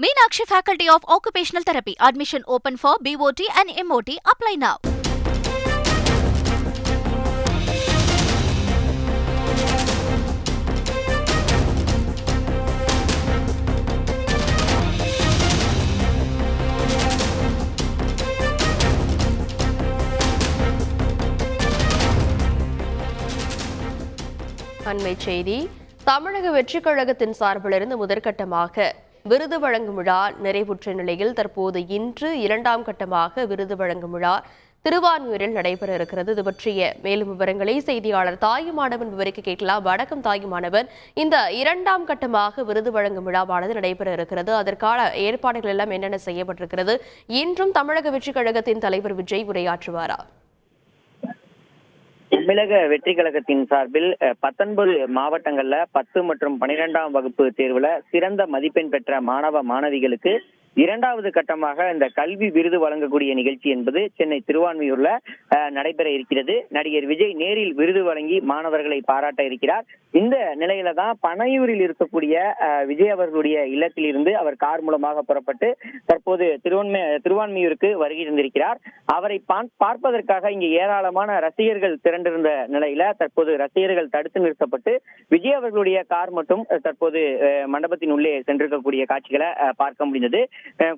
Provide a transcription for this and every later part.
Meenakshi Faculty of Occupational Therapy. Admission open for BOT and MOT. Apply now. அண்மை செய்தி. தமிழக வெற்றிக் கழகத்தின் சார்பிலிருந்து முதற்கட்டமாக விருது வழங்கும் விழா நிறைவுற்ற நிலையில் தற்போது இன்று இரண்டாம் கட்டமாக விருது வழங்கும் விழா திருவான்மியூரில் நடைபெற இருக்கிறது. இது பற்றிய மேலும் விவரங்களை செய்தியாளர் தாயுமானவன் விவரிக்க கேட்கலாம். வணக்கம் தாயுமானவன், இந்த இரண்டாம் கட்டமாக விருது வழங்கும் விழாவானது நடைபெற இருக்கிறது. அதற்கான ஏற்பாடுகள் எல்லாம் என்னென்ன செய்யப்பட்டிருக்கிறது? இன்றும் தமிழக வெற்றிக் கழகத்தின் தலைவர் விஜய் உரையாற்றுவாரா? தமிழக வெற்றி கழகத்தின் சார்பில் 19 மாவட்டங்கள்ல 10 மற்றும் 12ஆம் வகுப்பு தேர்வுல சிறந்த மதிப்பெண் பெற்ற மாணவ மாணவிகளுக்கு இரண்டாவது கட்டமாக இந்த கல்வி விருது வழங்கக்கூடிய நிகழ்ச்சி என்பது சென்னை திருவான்மியூர்ல நடைபெற இருக்கிறது. நடிகர் விஜய் நேரில் விருது வழங்கி மாணவர்களை பாராட்ட இருக்கிறார். இந்த நிலையில தான் பனையூரில் இருக்கக்கூடிய விஜய் அவர்களுடைய இல்லத்தில் இருந்து அவர் கார் மூலமாக புறப்பட்டு தற்போது திருவான்மியூருக்கு வருகை தந்திருக்கிறார். அவரை பார்ப்பதற்காக இங்கு ஏராளமான ரசிகர்கள் திரண்டிருந்த நிலையில தற்போது ரசிகர்கள் தடுத்து நிறுத்தப்பட்டு விஜய் அவர்களுடைய கார் மட்டும் தற்போது மண்டபத்தின் உள்ளே சென்றிருக்கக்கூடிய காட்சிகளை பார்க்க முடிந்தது.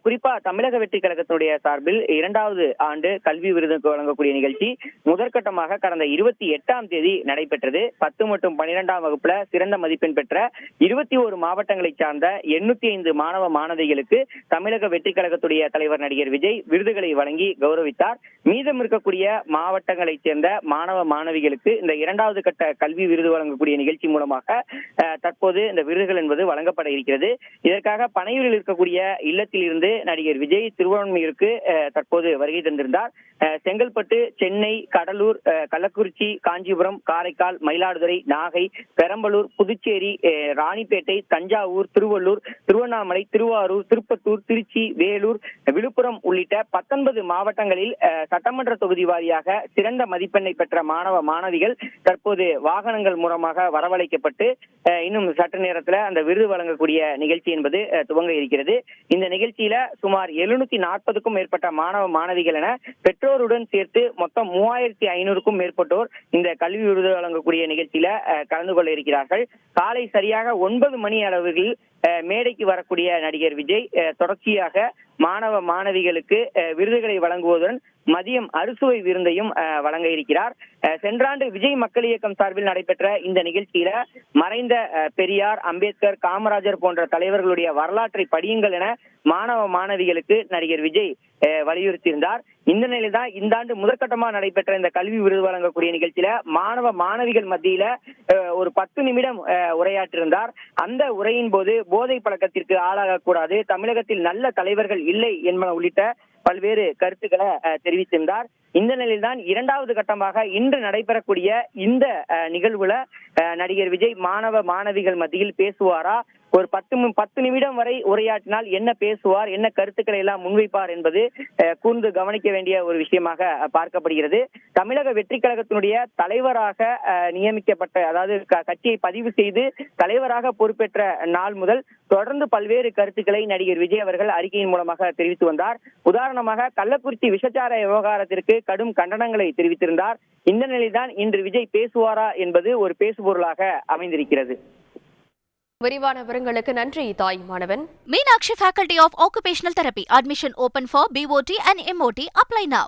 குறிப்பா தமிழக வெற்றி கழகத்தினுடைய சார்பில் 2வது ஆண்டு கல்வி விருது வழங்கக்கூடிய நிகழ்ச்சி முதற்கட்டமாக கடந்த 28ஆம் தேதி நடைபெற்றது. 10 மற்றும் 12ஆம் வகுப்புல சிறந்த மதிப்பெண் பெற்ற 21 மாவட்டங்களை சார்ந்த 805 மாணவ மாணவிகளுக்கு தமிழக வெற்றி கழகத்துடைய தலைவர் நடிகர் விஜய் விருதுகளை வழங்கி கௌரவித்தார். மீதம் இருக்கக்கூடிய மாவட்டங்களை சேர்ந்த மாணவ மாணவிகளுக்கு இந்த 2வது கட்ட கல்வி விருது வழங்கக்கூடிய நிகழ்ச்சி மூலமாக தற்போது இந்த விருதுகள் என்பது வழங்கப்பட இருக்கிறது. இதற்காக பனையூரில் இருக்கக்கூடிய இல்லத்தில் இருந்து நடிகர் விஜய் திருவான்மியூருக்கு தற்போது வருகை தந்திருந்தார். செங்கல்பட்டு, சென்னை, கடலூர், கள்ளக்குறிச்சி, காஞ்சிபுரம், காரைக்கால், மயிலாடுதுறை, நாகை, பெரம்பலூர், புதுச்சேரி, ராணிப்பேட்டை, தஞ்சாவூர், திருவள்ளூர், திருவண்ணாமலை, திருவாரூர், திருப்பத்தூர், திருச்சி, வேலூர், விழுப்புரம் உள்ளிட்ட 19 மாவட்டங்களில் சட்டமன்ற தொகுதி வாரியாக சிறந்த மதிப்பெண்ணை பெற்ற மாணவ மாணவிகள் தற்போது வாகனங்கள் மூலமாக வரவழைக்கப்பட்டு இன்னும் சற்று நேரத்தில் அந்த விருது வழங்கக்கூடிய நிகழ்ச்சி என்பது துவங்க இருக்கிறது. இந்த நிகழ்ச்சியில சுமார் 740க்கும் மேற்பட்ட மாணவ மாணவிகள் என பெற்றோருடன் சேர்த்து மொத்தம் 3500க்கும் மேற்பட்டோர் இந்த கல்வி விருது வழங்கக்கூடிய நிகழ்ச்சியில கலந்து கொள்ள இருக்கிறார்கள். காலை சரியாக 9 மணி அளவில் மேடைக்கு வரக்கூடிய நடிகர் விஜய் தொடர்ச்சியாக மாணவ மாணவிகளுக்கு விருதுகளை வழங்குவதுடன் மதியம் அறுசுவை விருந்தையும் வழங்க இருக்கிறார். சென்ற ஆண்டு விஜய் மக்கள் இயக்கம் சார்பில் நடைபெற்ற இந்த நிகழ்ச்சியில மறைந்த பெரியார், அம்பேத்கர், காமராஜர் போன்ற தலைவர்களுடைய வரலாற்றை படியுங்கள் என மாணவ மாணவிகளுக்கு நடிகர் விஜய் வலியுறுத்தியிருந்தார். இந்த நிலையில்தான் இந்த ஆண்டு முதற்கட்டமாக நடைபெற்ற இந்த கல்வி விருது வழங்கக்கூடிய நிகழ்ச்சியில மாணவ மாணவிகள் மத்தியில ஒரு 10 நிமிடம் உரையாற்றிருந்தார். அந்த உரையின் போது போதை பழக்கத்திற்கு ஆளாகக்கூடாது, தமிழகத்தில் நல்ல தலைவர்கள் இல்லை என்பன உள்ளிட்ட பல்வேறு கருத்துக்களை தெரிவித்திருந்தார். இந்த நிலையில்தான் 2வது கட்டமாக இன்று நடைபெறக்கூடிய இந்த நிகழ்வுல நடிகர் விஜய் மாணவ மாணவிகள் மத்தியில் பேசுவாரா, ஒரு 10 நிமிடம் வரை உரையாற்றினால் என்ன பேசுவார், என்ன கருத்துக்களை எல்லாம் முன்வைப்பார் என்பது கூர்ந்து கவனிக்க வேண்டிய ஒரு விஷயமாக பார்க்கப்படுகிறது. தமிழக வெற்றி கழகத்தினுடைய தலைவராக நியமிக்கப்பட்ட, அதாவது கட்சியை பதிவு செய்து தலைவராக பொறுப்பேற்ற நாள் முதல் தொடர்ந்து பல்வேறு கருத்துக்களை நடிகர் விஜய் அவர்கள் அறிக்கையின் மூலமாக தெரிவித்து வந்தார். உதாரணமாக கள்ளக்குறிச்சி விஷச்சார விவகாரத்திற்கு கடும் கண்டனங்களை தெரிவித்திருந்தார். இந்த நிலையில்தான் இன்று விஜய் பேசுவாரா என்பது ஒரு பேசுபொருளாக அமைந்திருக்கிறது. விரிவான விவரங்களுக்கு நன்றி Thayumanavan. Meenakshi Faculty of Occupational Therapy. Admission open for BOT and MOT. Apply now.